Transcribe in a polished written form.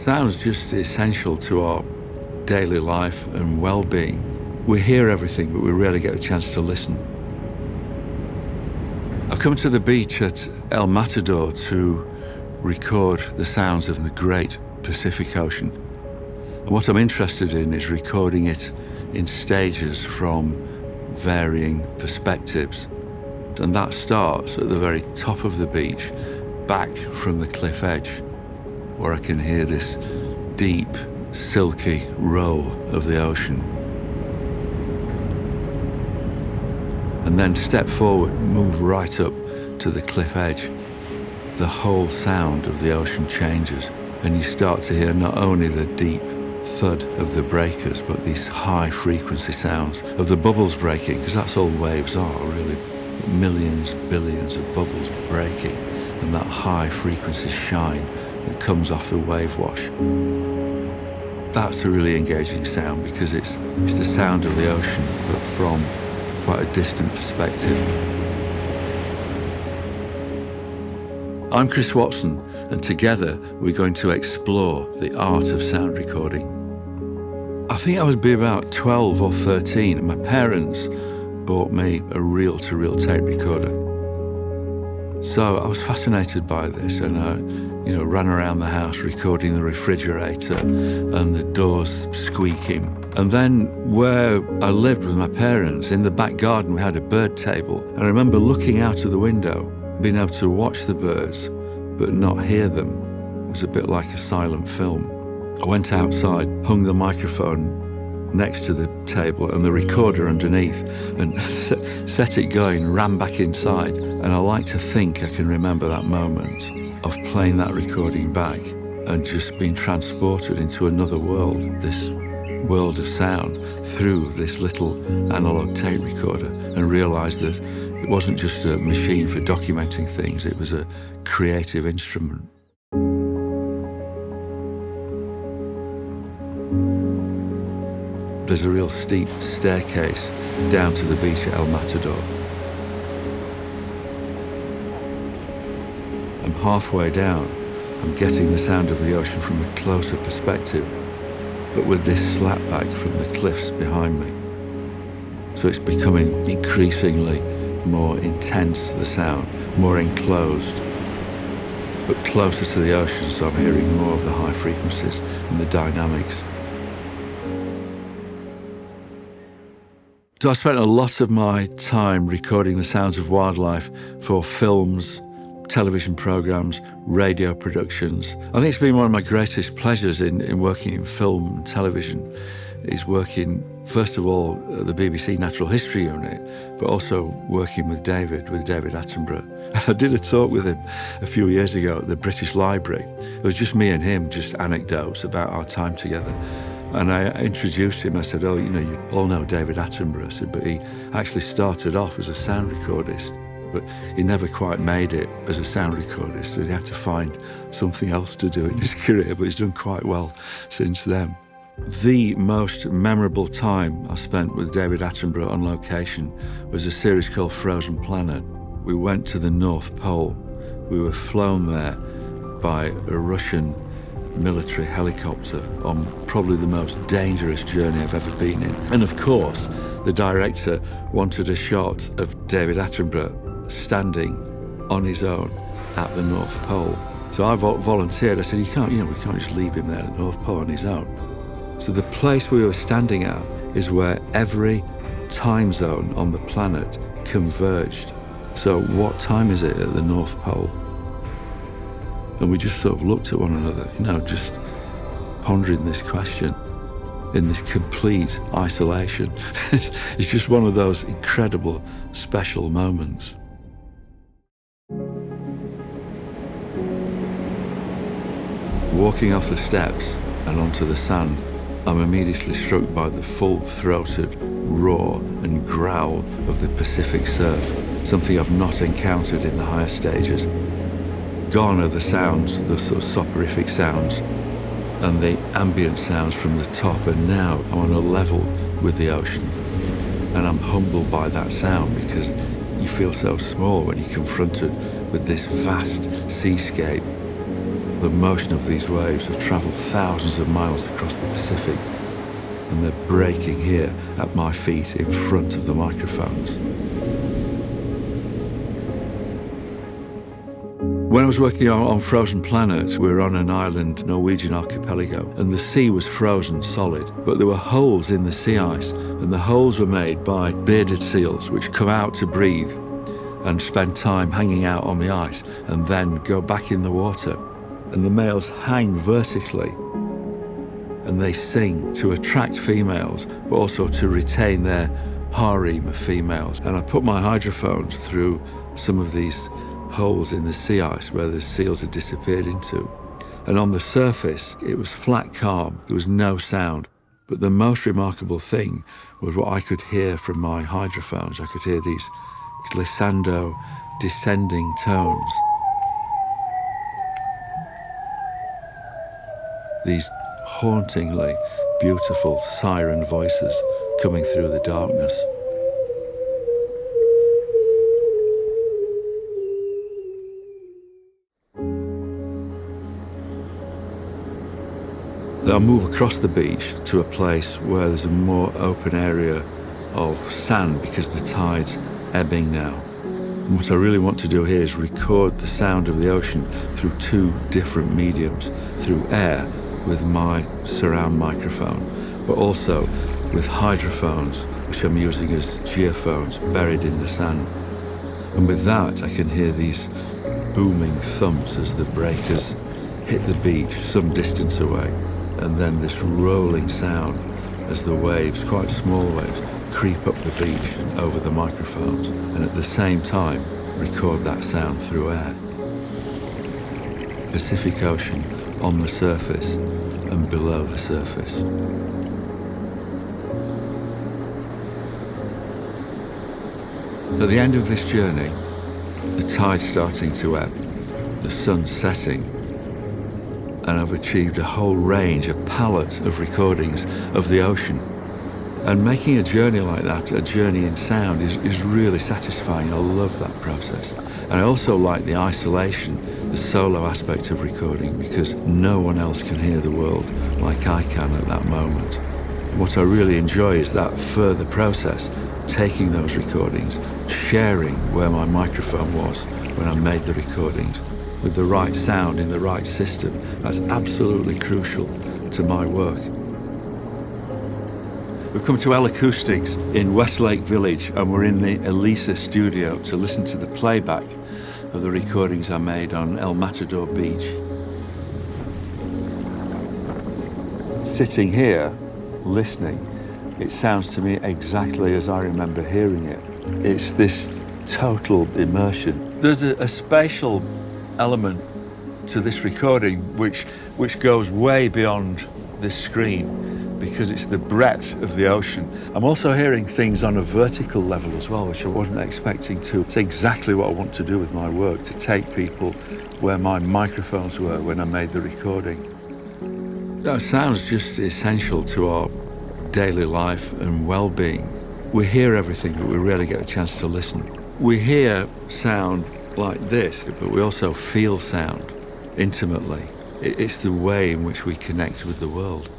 Sound's just essential to our daily life and well-being. We hear everything, but we rarely get a chance to listen. I've come to the beach at El Matador to record the sounds of the great Pacific Ocean. And what I'm interested in is recording it in stages from varying perspectives. And that starts at the very top of the beach, back from the cliff edge, where I can hear this deep, silky roll of the ocean. And then step forward, move right up to the cliff edge. The whole sound of the ocean changes, and you start to hear not only the deep thud of the breakers, but these high frequency sounds of the bubbles breaking, because that's all waves are, really. Millions, billions of bubbles breaking, and that high frequency shine that comes off the wave wash. That's a really engaging sound because it's the sound of the ocean, but from quite a distant perspective. I'm Chris Watson, and together we're going to explore the art of sound recording. I think I would be about 12 or 13, and my parents bought me a reel-to-reel tape recorder. So I was fascinated by this, and I ran around the house recording the refrigerator and the doors squeaking. And then where I lived with my parents, in the back garden, we had a bird table. And I remember looking out of the window, being able to watch the birds, but not hear them. It was a bit like a silent film. I went outside, hung the microphone next to the table and the recorder underneath, and set it going, ran back inside. And I like to think I can remember that moment of playing that recording back and just being transported into another world, this world of sound, through this little analog tape recorder, and realised that it wasn't just a machine for documenting things, it was a creative instrument. There's a real steep staircase down to the beach at El Matador. I'm halfway down. I'm getting the sound of the ocean from a closer perspective, but with this slapback from the cliffs behind me. So it's becoming increasingly more intense, the sound, more enclosed, but closer to the ocean, so I'm hearing more of the high frequencies and the dynamics. So I spent a lot of my time recording the sounds of wildlife for films, television programs, radio productions. I think it's been one of my greatest pleasures in working in film and television is working, first of all, at the BBC Natural History Unit, but also working with David Attenborough. I did a talk with him a few years ago at the British Library. It was just me and him, just anecdotes about our time together. And I introduced him. I said, you all know David Attenborough. I said, but he actually started off as a sound recordist, but he never quite made it as a sound recordist. He had to find something else to do in his career, but he's done quite well since then. The most memorable time I spent with David Attenborough on location was a series called Frozen Planet. We went to the North Pole. We were flown there by a Russian military helicopter on probably the most dangerous journey I've ever been in. And of course, the director wanted a shot of David Attenborough standing on his own at the North Pole. So I volunteered. I said, we can't just leave him there at the North Pole on his own. So the place we were standing at is where every time zone on the planet converged. So what time is it at the North Pole? And we just sort of looked at one another, just pondering this question in this complete isolation. It's just one of those incredible, special moments. Walking off the steps and onto the sand, I'm immediately struck by the full-throated roar and growl of the Pacific surf, something I've not encountered in the higher stages. Gone are the sounds, the sort of soporific sounds, and the ambient sounds from the top, and now I'm on a level with the ocean. And I'm humbled by that sound because you feel so small when you're confronted with this vast seascape. the motion of these waves have travelled thousands of miles across the Pacific, and they're breaking here at my feet in front of the microphones. When I was working on Frozen Planet, we were on an island, Norwegian archipelago, and the sea was frozen solid, but there were holes in the sea ice, and the holes were made by bearded seals, which come out to breathe and spend time hanging out on the ice, and then go back in the water. And the males hang vertically, and they sing to attract females, but also to retain their harem of females. And I put my hydrophones through some of these holes in the sea ice where the seals had disappeared into. And on the surface, it was flat calm, there was no sound. But the most remarkable thing was what I could hear from my hydrophones. I could hear these glissando, descending tones. These hauntingly beautiful siren voices coming through the darkness. I'll move across the beach to a place where there's a more open area of sand because the tide's ebbing now. And what I really want to do here is record the sound of the ocean through two different mediums, through air with my surround microphone, but also with hydrophones, which I'm using as geophones buried in the sand. And with that, I can hear these booming thumps as the breakers hit the beach some distance away. And then this rolling sound as the waves, quite small waves, creep up the beach and over the microphones, and at the same time record that sound through air. Pacific Ocean on the surface and below the surface. At the end of this journey, the tide's starting to ebb, the sun's setting, and I've achieved a whole range, a palette of recordings of the ocean. And making a journey like that, a journey in sound, is really satisfying. I love that process. And I also like the isolation, the solo aspect of recording, because no one else can hear the world like I can at that moment. What I really enjoy is that further process, taking those recordings, sharing where my microphone was when I made the recordings, with the right sound in the right system. That's absolutely crucial to my work. We've come to L-Acoustics in Westlake Village, and we're in the elusive studio to listen to the playback of the recordings I made on Matador Beach. Sitting here, listening, it sounds to me exactly as I remember hearing it. It's this total immersion. There's a spatial element to this recording which goes way beyond this screen, because it's the breadth of the ocean. I'm also hearing things on a vertical level as well, which I wasn't expecting to. It's exactly what I want to do with my work, to take people where my microphones were when I made the recording. That sound's just essential to our daily life and well-being. We hear everything, but we rarely get a chance to listen. We hear sound like this, but we also feel sound intimately. It's the way in which we connect with the world.